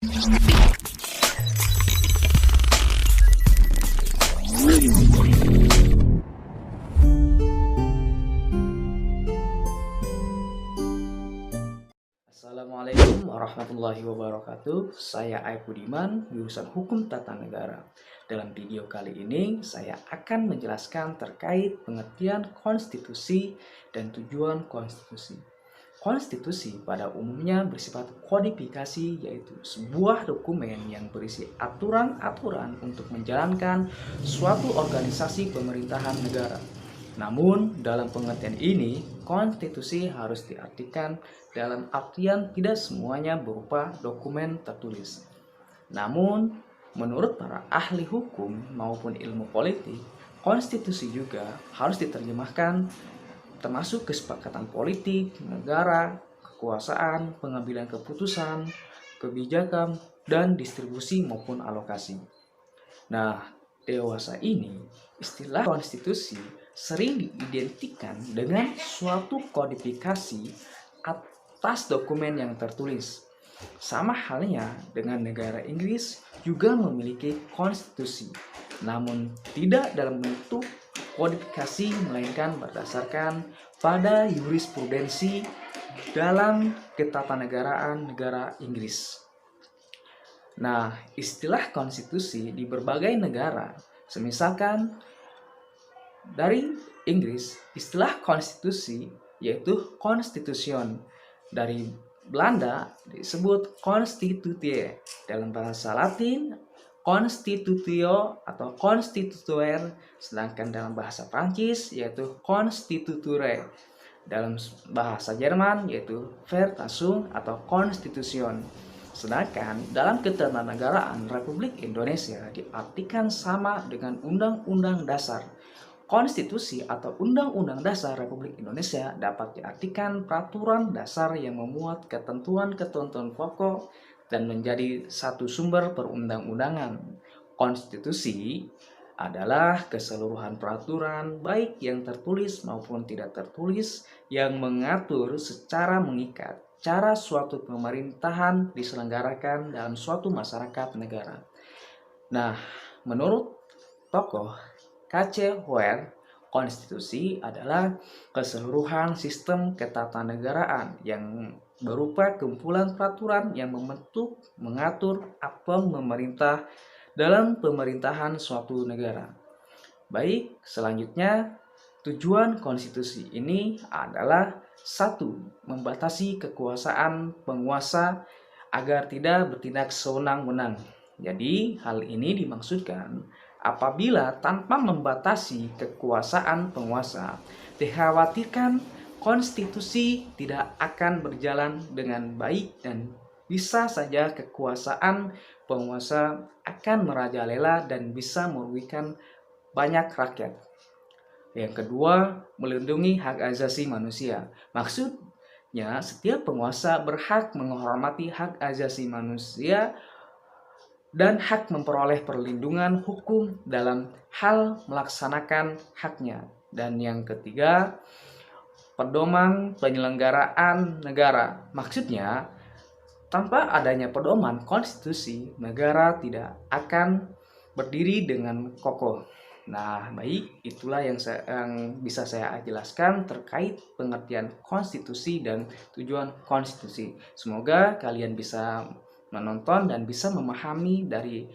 Assalamualaikum warahmatullahi wabarakatuh. Saya Aib Budiman, jurusan Hukum Tata Negara. Dalam video kali ini, saya akan menjelaskan terkait pengertian konstitusi dan tujuan konstitusi. Konstitusi pada umumnya bersifat kodifikasi, yaitu sebuah dokumen yang berisi aturan-aturan untuk menjalankan suatu organisasi pemerintahan negara. Namun, dalam pengertian ini, konstitusi harus diartikan dalam artian tidak semuanya berupa dokumen tertulis. Namun, menurut para ahli hukum maupun ilmu politik, konstitusi juga harus diterjemahkan termasuk kesepakatan politik, negara, kekuasaan, pengambilan keputusan, kebijakan, dan distribusi maupun alokasi. Nah, dewasa ini, istilah konstitusi sering diidentikan dengan suatu kodifikasi atas dokumen yang tertulis. Sama halnya dengan negara Inggris juga memiliki konstitusi, namun tidak dalam bentuk kodifikasi melainkan berdasarkan pada jurisprudensi dalam ketatanegaraan negara Inggris. Nah, istilah konstitusi di berbagai negara, semisalkan dari Inggris, istilah konstitusi yaitu constitution. Dari Belanda disebut constitutie. Dalam bahasa Latin, constitutio atau constituer. Sedangkan dalam bahasa Prancis yaitu constituture. Dalam bahasa Jerman yaitu Verfassung atau Constitution. Sedangkan dalam ketatanegaraan Republik Indonesia diartikan sama dengan Undang-Undang Dasar. Konstitusi atau Undang-Undang Dasar Republik Indonesia dapat diartikan peraturan dasar yang memuat ketentuan-ketentuan pokok dan menjadi satu sumber perundang-undangan. Konstitusi adalah keseluruhan peraturan baik yang tertulis maupun tidak tertulis yang mengatur secara mengikat cara suatu pemerintahan diselenggarakan dalam suatu masyarakat negara. Nah, menurut tokoh K.C. Ware, konstitusi adalah keseluruhan sistem ketatanegaraan yang berupa kumpulan peraturan yang membentuk, mengatur, atau memerintah dalam pemerintahan suatu negara. Baik, selanjutnya tujuan konstitusi ini adalah 1. Membatasi kekuasaan penguasa agar tidak bertindak sewenang-wenang. Jadi, hal ini dimaksudkan apabila tanpa membatasi kekuasaan penguasa, dikhawatirkan konstitusi tidak akan berjalan dengan baik dan bisa saja kekuasaan penguasa akan merajalela dan bisa merugikan banyak rakyat. Yang kedua, melindungi hak asasi manusia. Maksudnya, setiap penguasa berhak menghormati hak asasi manusia dan hak memperoleh perlindungan hukum dalam hal melaksanakan haknya. Dan yang ketiga, pedoman penyelenggaraan negara. Maksudnya, tanpa adanya pedoman konstitusi, negara tidak akan berdiri dengan kokoh. Nah, baik, itulah yang bisa saya jelaskan terkait pengertian konstitusi dan tujuan konstitusi. Semoga kalian bisa menonton dan bisa memahami dari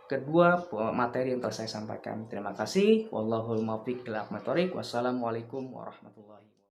kedua materi yang telah saya sampaikan. Terima kasih. Wallahul muwaffiq ila aqwamit thoriq. Wassalamualaikum warahmatullahi wabarakatuh.